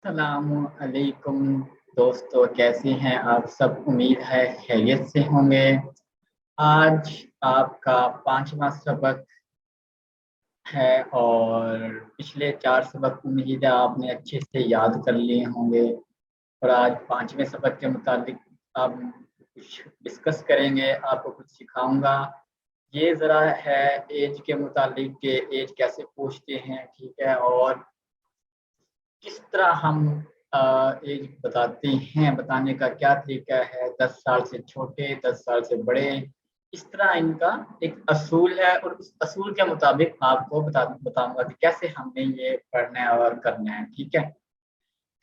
अस्सलामु अलैकुम दोस्तों, कैसे हैं आप सब? उम्मीद है खैरियत से होंगे। आज आपका 5वां सबक है और पिछले 4 सबक उम्मीद है आपने अच्छे से याद कर लिए होंगे और आज 5वें सबक के मुताबिक आप कुछ डिस्कस करेंगे, आपको कुछ सिखाऊँगा। ये ज़रा है ऐज के मुतालिक कि ऐज कैसे पूछते हैं, ठीक है? और किस तरह हम एज बताते हैं, बताने का क्या तरीका है, 10 साल से छोटे, 10 साल से बड़े, इस तरह इनका एक असूल है और उस असूल के मुताबिक आपको बताऊंगा कि कैसे हमने ये पढ़ना है और करना है, ठीक है?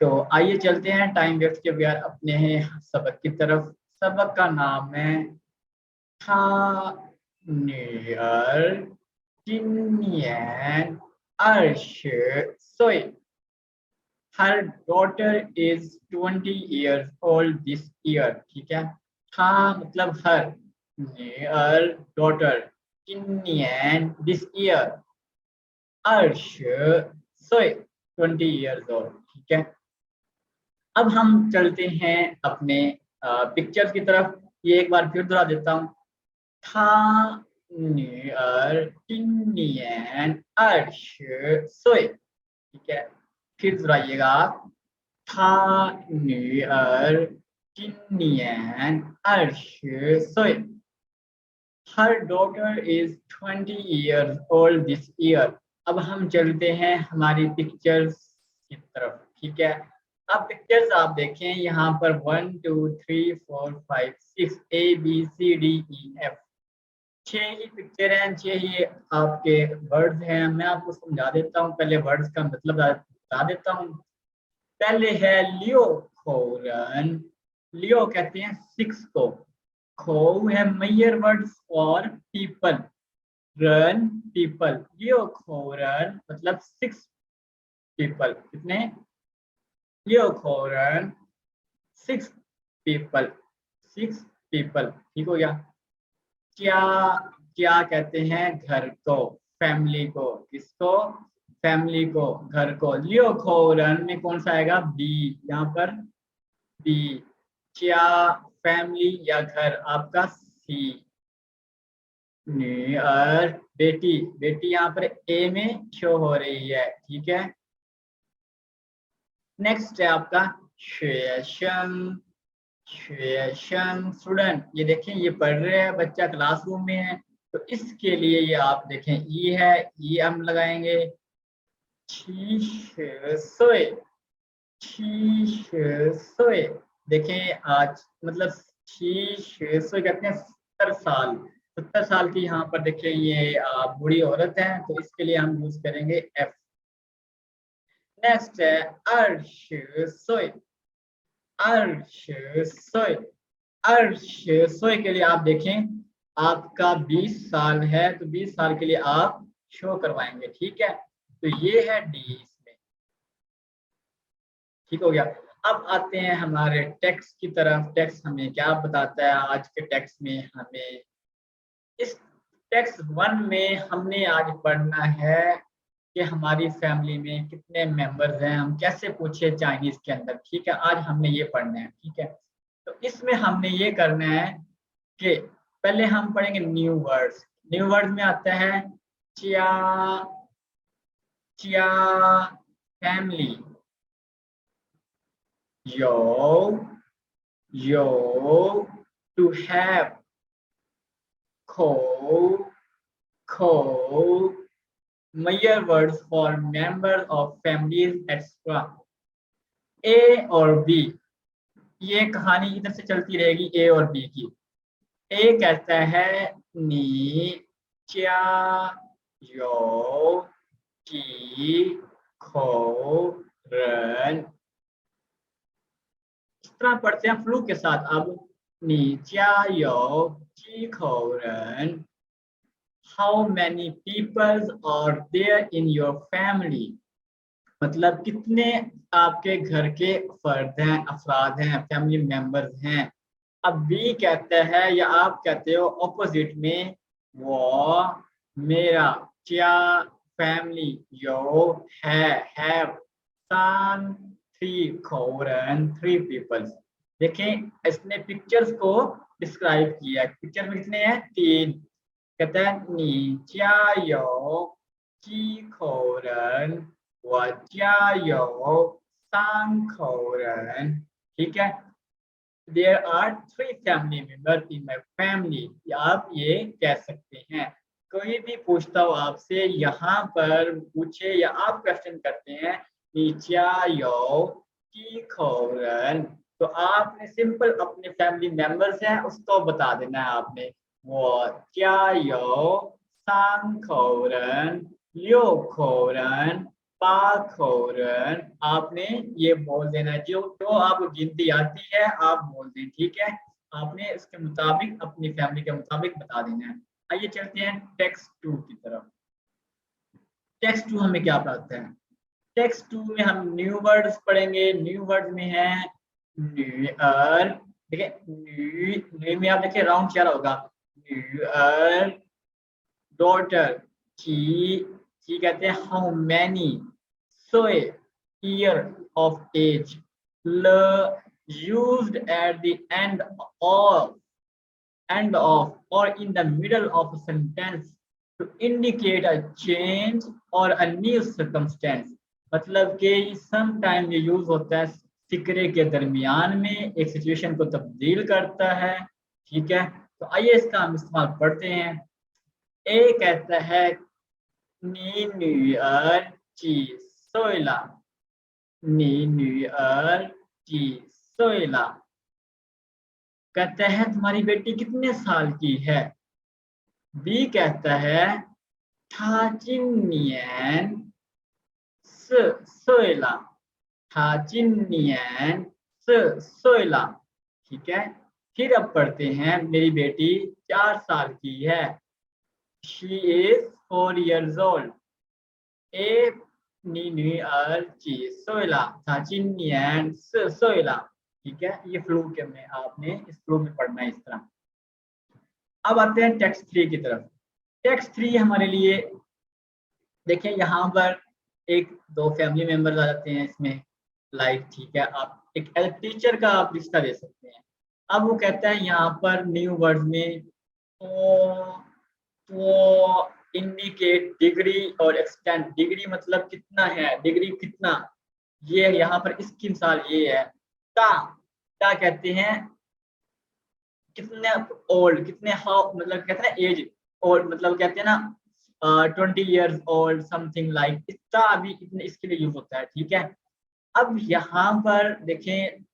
तो आइए चलते हैं टाइम वेस्ट के बगैर अपने सबक की तरफ। सबक का नाम है था नियर टिनियन अर्श सोई। Her daughter is 20 years old this year, ठीक है? था मतलब हर, her daughter, Kinyan this year, अर्श सोए 20 years old, ठीक है? अब हम चलते हैं अपने पिक्चर्स की तरफ। ये एक बार फिर दोहरा देता हूँ। था नियर टिनियन अर्श सोए, ठीक है? फिर दोहराइएगा आप। था नियर टिनियन अर्श सोए। Her daughter is 20 years old this year. अब हम चलते हैं हमारी पिक्चर्स की तरफ, ठीक है? अब पिक्चर्स आप देखें यहाँ पर 1 2 3 4 5 6 ABCDEF 6 ही पिक्चर हैं, 6 ही आपके वर्ड्स हैं। मैं आपको समझा देता हूँ, पहले वर्ड्स का मतलब बता देता हूँ। पहले है लियो खोरन, लियो कहते हैं 6 को, खो है मैयर words for people, run people, लियो खोरन मतलब 6 पीपल। कितने? लियो खोरन 6 पीपल, 6 पीपल, ठीक हो गया? क्या क्या कहते हैं घर को, फैमिली को, किसको? फैमिली को, घर को। लियो खोरन में कौन सा आएगा? बी, यहाँ पर बी। क्या फैमिली या घर आपका? सी। नियर बेटी, बेटी यहाँ पर ए में शो हो रही है, ठीक है? नेक्स्ट है आपका शेशन, शेशन स्टूडेंट। ये देखें, ये पढ़ रहे हैं, बच्चा क्लासरूम में है, तो इसके लिए ये आप देखें ई है, ई हम लगाएंगे। सोए, सोए, देखें आज मतलब सोए कहते हैं 70 साल, 70 साल की यहाँ पर देखें ये बूढ़ी औरत है, तो इसके लिए हम यूज करेंगे एफ। नेक्स्ट है अर्श सोए, अर्श सोए, अर्श सोए के लिए आप देखें आपका 20 साल है, तो 20 साल के लिए आप शो करवाएंगे, ठीक है? तो ये है डी इसमें, ठीक हो गया? अब आते हैं हमारे टेक्स्ट की तरफ। टेक्स्ट हमें क्या बताता है? आज के टेक्स्ट में हमें इस टेक्स्ट 1 में हमने आज पढ़ना है कि हमारी फैमिली में कितने मेंबर्स हैं, हम कैसे पूछे चाइनीज के अंदर, ठीक है? आज हमने ये पढ़ना है, ठीक है? तो इसमें हमने ये करना है कि पहले हम पढ़ेंगे न्यू वर्ड्स। न्यू वर्ड्स में आता है chia, chia family, yo, yo, to have, ko, ko, major words for members of families, etc. A और B, ये कहानी इधर से चलती रहेगी ए और बी की। ए कहता है नी, च्या, यो, की, खो, रन। इस तरह पढ़ते हैं फ्लू के साथ। अब नी, च्या, यो, की, खो, run. How many people are there in your family? मतलब कितने आपके घर के फर्द हैं, अफराद हैं, फैमिली मेंबर्स हैं। अब बी कहता है या आप कहते हो ऑपोजिट में, वो, मेरा, क्या, फैमिली, यो, है, हैव, सन, 3 पीपल्स। देखें इसने पिक्चर्स को डिस्क्राइब किया, पिक्चर में कितने हैं 3। कहता है 你家有几口人，我家有3口人， ठीक है। There are 3 family members in my family, आप ये कह सकते हैं। कोई भी पूछता हो आपसे, यहाँ पर पूछे या आप क्वेश्चन करते हैं 你家有几口人, तो आपने सिंपल अपने फैमिली मेंबर्स हैं उसको बता देना है आपने। 我家有3口人6口人8口人, आपने ये बोल देना है। जो आपको गिनती आती है आप बोल दें, ठीक है। आपने इसके मुताबिक अपनी फैमिली के मुताबिक बता देना है। आइए चलते हैं टेक्स्ट 2 की तरफ। टेक्स्ट 2 हमें क्या पढ़ाते हैं? टेक्स्ट 2 में हम न्यू वर्ड्स पढ़ेंगे। न्यू वर्ड में है न्यूअर, ठीक है। न्यू में आप देखिए राउंड क्या होगा, न्यूअर डॉटर की कहते हैं हाउ मैनी, सोए ईयर ऑफ एज, ल used at the end of or in the middle of a sentence to indicate a change or a new circumstance, मतलब कि सम टाइम ये यूज होता है फिक्रे के दरमियान में, एक सिचुएशन को तब्दील करता है, ठीक है। तो आइए इसका हम इस्तेमाल पढ़ते हैं। ए कहता है नी न्यूअर ची सोइला, नी न्यूअर ची सोइला, कहता है तुम्हारी बेटी कितने साल की है। बी कहता है थाचिनियन सोइला, थाचिनियन सोइला, ठीक है। फिर अब पढ़ते हैं मेरी बेटी 4 साल की है, she is 4 years old। A knee newer ची सोइला थाचिनियन सोइला, ठीक है। ये फ्लो के में आपने इस फ्लो में पढ़ना है इस तरह। अब आते हैं टेक्स्ट 3 की तरफ। टेक्स्ट 3 हमारे लिए देखिए यहाँ पर एक दो फैमिली मेंबर्स आ जाते हैं इसमें, लाइक, ठीक है। आप एक टीचर का आप रिश्ता दे सकते हैं। अब वो कहता है यहाँ पर न्यू वर्ड में तो इंडिकेट डिग्री और एक्सटेंड। डिग्री मतलब कितना है, डिग्री कितना, ये यहाँ पर इसकी मिसाल ये है। ता कहते हैं कितने ओल्ड, कितने हाउ मतलब कहते हैं एज, ओल्ड मतलब कहते हैं ना 20 years ओल्ड समथिंग लाइक, इतना अभी इतने इसके लिए यूज होता है, ठीक है। अब यहाँ पर देखें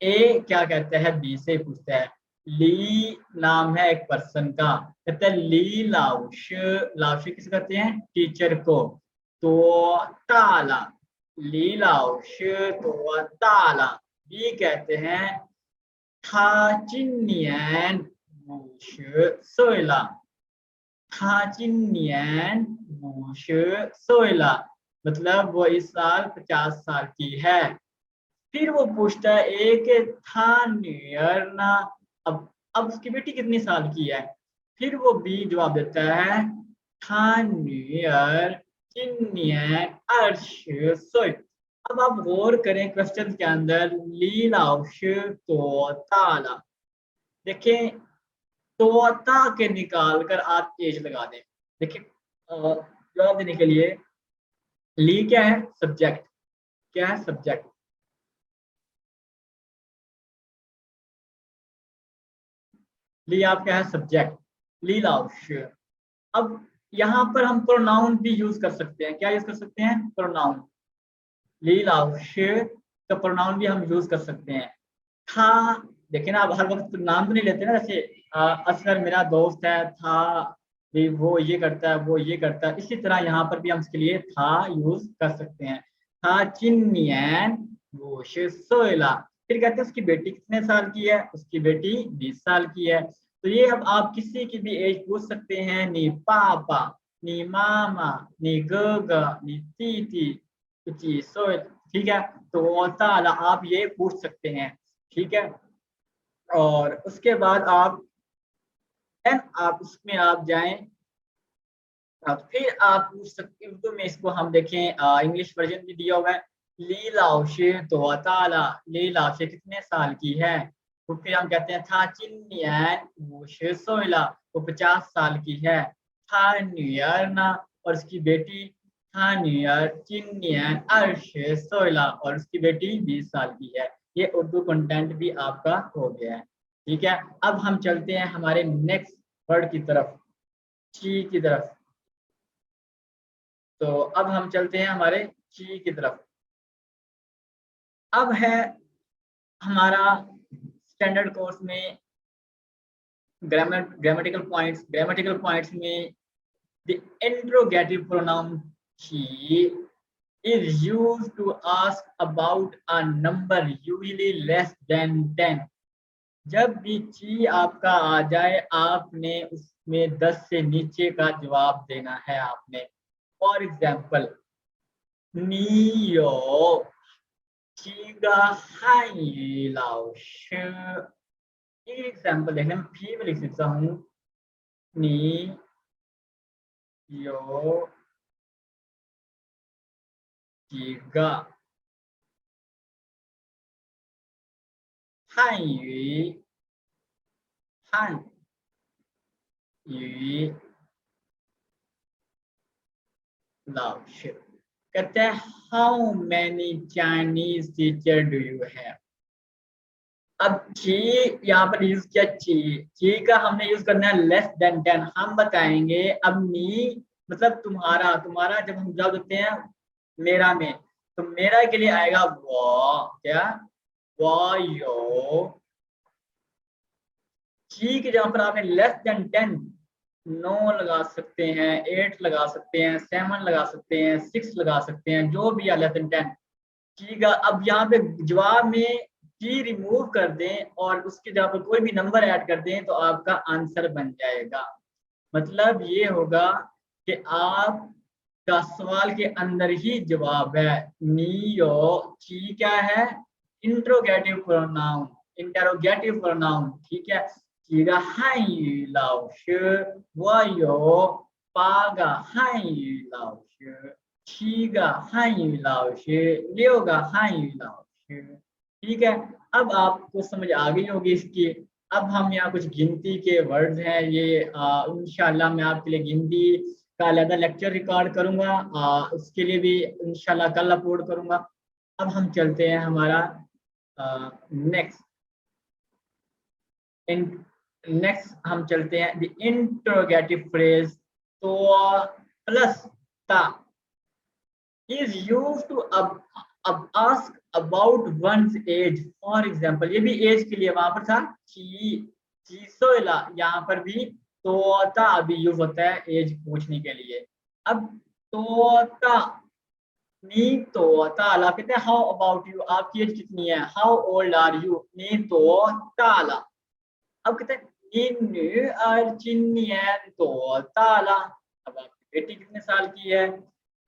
ए क्या कहता है, बी से पूछता है। ली नाम है एक पर्सन का, कहते हैं ली लाउश, लाउश किसे कहते हैं, टीचर को। तो ताला, ली लाउश तो ताला। बी कहते हैं थाचिनियन वुश सोइला, थाचिनियन वुश सोइला, मतलब वो इस साल 50 साल की है। फिर वो पूछता है एक था न्यूयर ना, अब उसकी बेटी कितनी साल की है। फिर वो बी जवाब देता है था न्यूयर चिन्नियन अर्श सोई। अब आप गौर करें क्वेश्चन के अंदर लीलाउश तो ताला, देखें तोता के निकाल कर आप एज लगा दें। देखिए जवाब देने के लिए ली क्या है, सब्जेक्ट, क्या है सब्जेक्ट, ली आप क्या है सब्जेक्ट, ली लाउश। अब यहाँ पर हम प्रोनाउन भी यूज कर सकते हैं, क्या यूज कर सकते हैं, प्रोनाउन। ली लाउश का प्रोनाउन भी हम यूज कर सकते हैं। था, देखिए ना आप हर वक्त नाम तो नहीं लेते ना, जैसे असगर मेरा दोस्त है, था भी वो ये करता है वो ये करता है, इसी तरह यहाँ पर भी हम इसके लिए था यूज कर सकते हैं। था चिन्नियन वो सोइला। फिर कहते हैं उसकी बेटी कितने साल की है, उसकी बेटी 20 साल की है। तो ये अब आप किसी की भी एज पूछ सकते हैं, नी पापा, नी मामा, नी गोगा, नी तीती, ठीक है। तो ताला आप ये पूछ सकते हैं, ठीक है। और उसके बाद आप उसमें आप जाएं, फिर आप पूछ सकते, उर्दू में इसको हम देखें इंग्लिश वर्जन भी दिया हुआ है, ली लाओशे तो ताला, ली लाओशे कितने साल की है, तो फिर हम कहते हैं था चिन्नियन वो शे सोइला, वो 50 साल की है। था न्यूयर ना, और उसकी बेटी था न्यूयर चिन्नियन अर्शे सोइला, और उसकी बेटी 20 साल की है। ये उर्दू कंटेंट भी आपका हो गया है। ठीक है, अब हम चलते हैं हमारे नेक्स्ट वर्ड की तरफ, ची की तरफ। तो अब हम चलते हैं हमारे ची की तरफ। अब है हमारा स्टैंडर्ड कोर्स में ग्रामेटिकल पॉइंट्स में the interrogative pronoun she is used to ask about a number usually less than 10। जब भी ची आपका आ जाए आपने उसमें 10 से नीचे का जवाब देना है आपने। फॉर एग्जाम्पल नी有几个汉语老师, ये एग्जाम्पल देखने में भी मैं लिख सकता हूँ नी有几个汉语老师, कहते हैं how many Chinese teacher do you have. अब ची यहाँ पर यूज किया, ची का हमने यूज करना है लेस देन 10। हम बताएंगे अब नी मतलब तुम्हारा, तुम्हारा जब हम जवाब देते हैं मेरा में, तो मेरा के लिए आएगा वो, क्या वो यो। ची के जहाँ पर आपने लेस देन 10 9 लगा सकते हैं, 8 लगा सकते हैं, 7 लगा सकते हैं, 6 लगा सकते हैं, जो भी है लेस देन 10। ठीक है, अब यहाँ पे जवाब में टी रिमूव कर दें और उसके जगह पर कोई भी नंबर ऐड कर दें तो आपका आंसर बन जाएगा। मतलब ये होगा कि आपका सवाल के अंदर ही जवाब है। नीयो ची क्या है, इंट्रोगेटिव प्रोनाउन, इंटरोगेटिव प्रोनाउन। ठीक है, 几个汉语老师，我有8个汉语老师。7个汉语老师，6个汉语老师। ठीक है, अब आपको समझ आ गई होगी इसकी। अब हम यहाँ कुछ गिनती के वर्ड्स हैं, ये इंशाल्लाह मैं आपके लिए गिनती का अलग लेक्चर रिकॉर्ड करूंगा, उसके लिए भी इंशाल्लाह कल अपलोड करूंगा। अब हम चलते हैं हमारा नेक्स्ट हम चलते हैं द इंटरोगेटिव फ्रेज। तो प्लस ता is used to ask about one's age। For example ये भी एज के लिए वहां पर था चीसोला, यहाँ पर भी तोता अभी यूज होता है एज पूछने के लिए। अब तोता नी तोताला कहते हैं हाउ अबाउट यू, आपकी एज कितनी है, हाउ ओल्ड आर यू, नी तोताला। अब कहते हैं नी अर्चिनियन तोताला, अब आपकी बेटी कितने साल की है।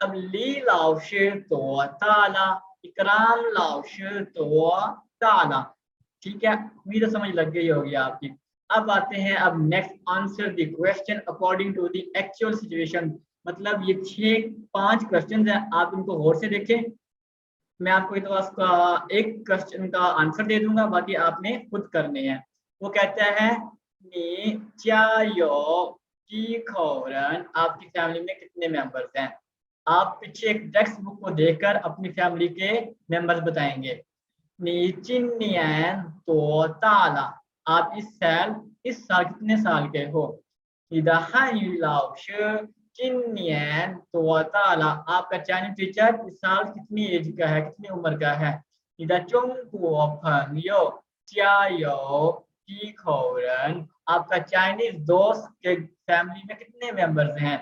अब ली लाओशे तो ताला, इकराम लाओशे तो ताला। ठीक है, उम्मीद समझ लग गई होगी आपकी। अब आते हैं अब next, answer the question according to the actual situation. मतलब ये 5 क्वेश्चन हैं, आप इनको गौर से देखें। मैं आपको एक क्वेश्चन का आंसर दे दूंगा, बाकी आपने खुद करने हैं। वो कहता है नी चायो की खौरन, आपकी फैमिली में कितने मेंबर्स हैं। आप पीछे एक टेक्स्ट बुक को देखकर अपनी फैमिली के मेंबर्स बताएंगे। नीचिनियन तो ताला, आप इस साल कितने साल के हो। चिनियन तो ताला, आपका चाइनीज टीचर इस साल कितनी एज का है, कितनी उम्र का है। आपका चाइनीज दोस्त के फैमिली में कितने मेंबर्स हैं।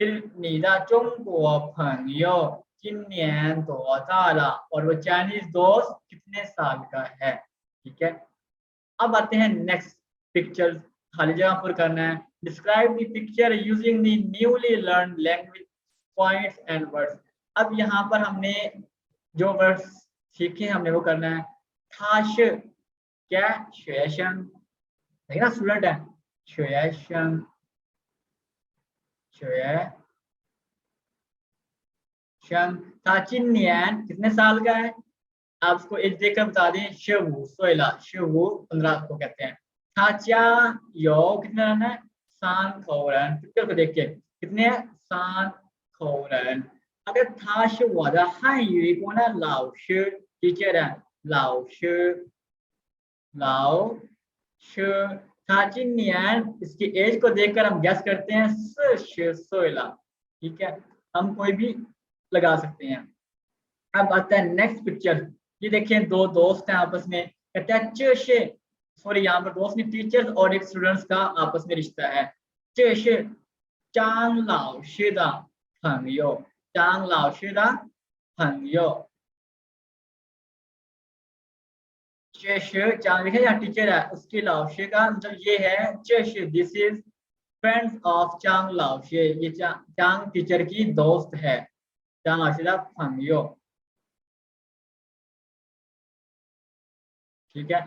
你的中国朋友今年多大了, और वो चाइनीज दोस्त कितने साल का है। ठीक है, अब आते हैं नेक्स्ट, पिक्चर खाली जगह पर करना है। Describe the picture using the newly learn language points and words. अब यहाँ पर हमने जो वर्ड्स सीखे हमने वो करना है। थाश क्या, शेशन, देखना स्टूडेंट है, शेशन शंग ताचिन्यान कितने साल का है, आप उसको एज देकर बता दें। शिवू सोइला, शिवू 15 को कहते हैं। थाचा यो कितने रन है, सान खोरन, पिक्चर को देख के कितने हैं, सान खोरन। अगर था वादा हां युई को ना लाओ शु टीचर है, लाओ शु, लाओ शु। थाचिन्यान इसकी एज को देखकर हम गैस करते हैं सोइला, ठीक है, हम कोई भी लगा सकते हैं। अब आता है नेक्स्ट पिक्चर, ये देखिए दो दोस्त हैं आपस में, कहते हैं चेशे, सॉरी यहाँ पर दोस्त नहीं टीचर्स और एक स्टूडेंट्स का आपस में रिश्ता है। चेशे चांग लाओ शिदा फंगयो, चांग लाओ शिदा फंगयो। चेशे चांग लिखे यहाँ टीचर है, उसके लाओशे का मतलब ये है चेशे, दिस इज फ्रेंड्स ऑफ चांग लाओशे, ये चांग टीचर की दोस्त है। चांग लाओशे का फंगयो, ठीक है।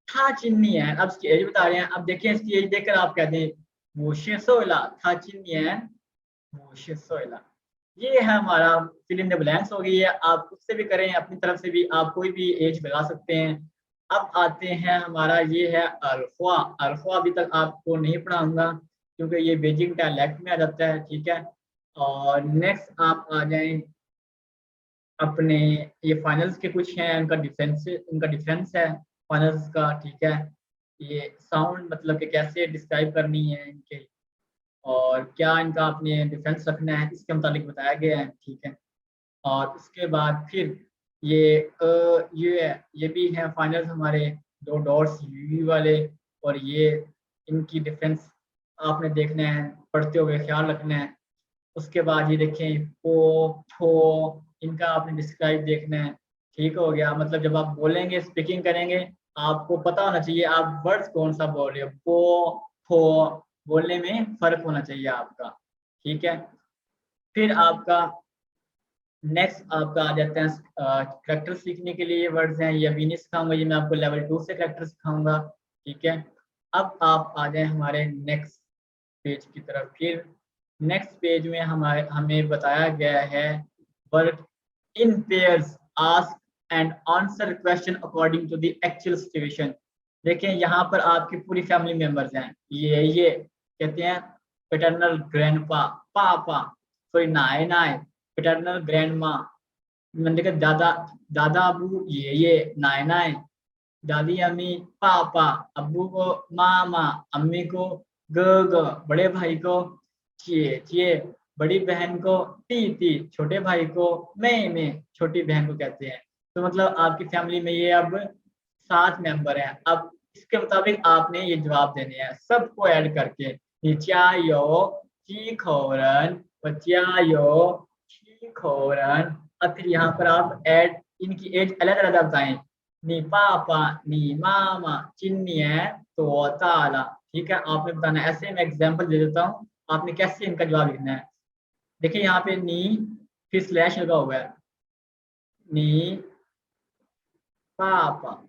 था चिन्नी है, अब इसकी एज बता रहे हैं। अब देखिए इसकी एज देखकर आप कहते हैं वो सोइला, था चिन्नी है वो सोइला। ये है हमारा फिल इन द ब्लैंक्स हो गई है, आप खुद से भी करें अपनी तरफ से भी, आप कोई भी एज लगा सकते हैं। अब आते हैं हमारा ये है अल्फा। अल्फा अभी तक आपको नहीं पढ़ाऊंगा क्योंकि ये बेजिंग डायलेक्ट में आ जाता है, ठीक है। और नेक्स्ट आप आ जाएं अपने, ये फाइनल्स के कुछ हैं, उनका डिफरेंस है फाइनल्स का, ठीक है। ये साउंड मतलब कि कैसे डिस्क्राइब करनी है इनके, और क्या इनका आपने डिफरेंस रखना है इसके मुताबिक बताया गया है, ठीक है। और उसके बाद फिर ये ये भी हैं फाइनल्स हमारे, दो डॉट्स यू वाले, और ये इनकी डिफरेंस आपने देखना है, पढ़ते हुए ख्याल रखना है। उसके बाद ये देखें पो फो, इनका आपने डिस्क्राइब देखना है, ठीक हो गया। मतलब जब आप बोलेंगे स्पीकिंग करेंगे आपको पता होना चाहिए आप वर्ड्स कौन सा बोल रहे हो, पो फो बोलने में फर्क होना चाहिए आपका, ठीक है। फिर आपका नेक्स्ट आपका आ जाता है करेक्टर सीखने के लिए वर्ड्स हैं, ये अभी नहीं सिखाऊंगा, ये मैं आपको लेवल 2 से करेक्टर सिखाऊंगा, ठीक है। अब आप आ जाए हमारे नेक्स्ट पेज की तरफ। फिर नेक्स्ट पेज में हमें बताया गया है work in pairs, ask and answer question according to the actual situation. देखें यहाँ पर आपकी पूरी फैमिली मेंबर्स हैं, ये कहते हैं पैटर्नल ग्रैंडपा पापा, सॉरी नाय नाय पैटर्नल ग्रैंडमा, देखा दादा दादा अबू, ये नाय नाय, दादी अम्मी पापा, अब्बू को मामा, अम्मी को ग, बड़े भाई को चे, बड़ी बहन को ती, छोटे भाई को मैं, छोटी बहन को कहते हैं। तो मतलब आपकी फैमिली में ये अब 7 मेंबर हैं। अब इसके मुताबिक आपने ये जवाब देने हैं सबको ऐड करके, निचायो ची खोरन, बचियायो ची खोरन। अब फिर यहाँ पर आप ऐड इनकी एज अलग अलग बताएं, नी पापा नी मामा चिन्निया तो ताला, ठीक है। आपने बताना है, ऐसे मैं एग्जांपल दे देता हूँ, आपने कैसे इनका जवाब लिखना है। देखिए यहाँ पे नी फिर स्लैश लगा हुआ है, नी पापा,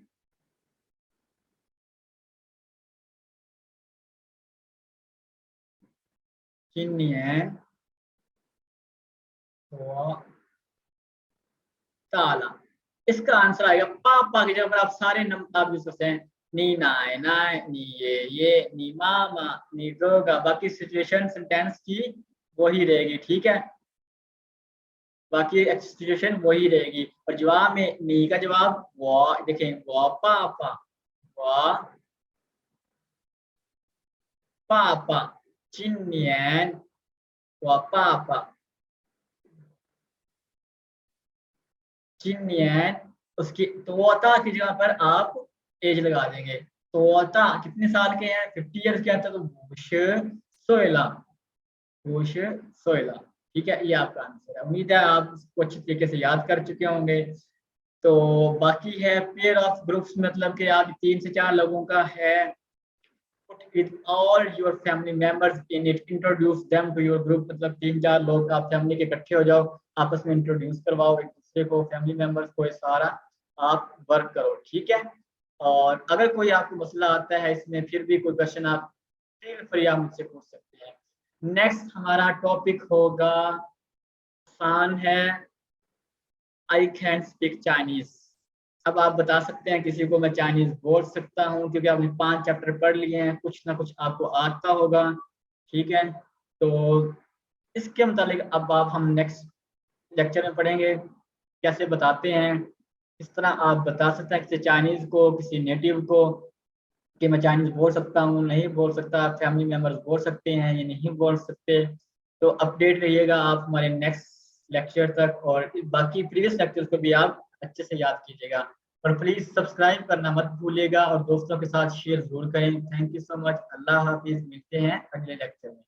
चिन्निया तो ताला। इसका आंसर आएगा पापा की जगह पर आप सारे नंबर आप यूज करते हैं, नी नाय नाय, नी ये नी मामा, नी गोगा, बाकी सिचुएशन सेंटेंस की वही रहेगी, ठीक है। बाकी सिचुएशन वही रहेगी, और जवाब में नी का जवाब वो, देखें वो पापा, वो पापा, चिन्नियन वो पापा, चिन्नियन। उसकी तोता की जगह पर आप एज लगा देंगे, तोता कितने साल के हैं, 50 ईयर्स के अंदर, तो वुश सोयला, वुश सोयला, ठीक है। ये आपका आंसर है। उम्मीद है आप इसको अच्छी तरीके से याद कर चुके होंगे। तो बाकी है पेयर ऑफ ग्रुप्स, मतलब कि आप 3 से 4 लोगों का है, put with all your family members in it, introduce them to your group, मतलब 3-4 लोग आप फैमिली के इकट्ठे हो जाओ, आपस में इंट्रोड्यूस करवाओ एक दूसरे को, फैमिली मेंबर्स को, ये सारा आप वर्क करो, ठीक है। और अगर कोई आपको मसला आता है इसमें, फिर भी कोई क्वेश्चन आप फील फ्री आप मुझसे पूछ सकते हैं। नेक्स्ट हमारा टॉपिक होगा आसान है आई कैन स्पीक चाइनीज। अब आप बता सकते हैं किसी को मैं चाइनीज बोल सकता हूँ, क्योंकि आपने 5 चैप्टर पढ़ लिए हैं, कुछ ना कुछ आपको आता होगा। ठीक है, तो इसके मुताबिक अब आप हम नेक्स्ट लेक्चर में पढ़ेंगे कैसे बताते हैं। इस तरह आप बता सकते हैं किसी चाइनीज को, किसी नेटिव को कि मैं चाइनीज बोल सकता हूँ, नहीं बोल सकता, फैमिली मेम्बर्स बोल सकते हैं या नहीं बोल सकते। तो अपडेट रहिएगा आप हमारे नेक्स्ट लेक्चर तक, और बाकी प्रीवियस लेक्चर्स को भी आप अच्छे से याद कीजिएगा। और प्लीज सब्सक्राइब करना मत भूलिएगा और दोस्तों के साथ शेयर जरूर करें। Thank you so much. अल्लाह हाफिज, मिलते हैं अगले लेक्चर में।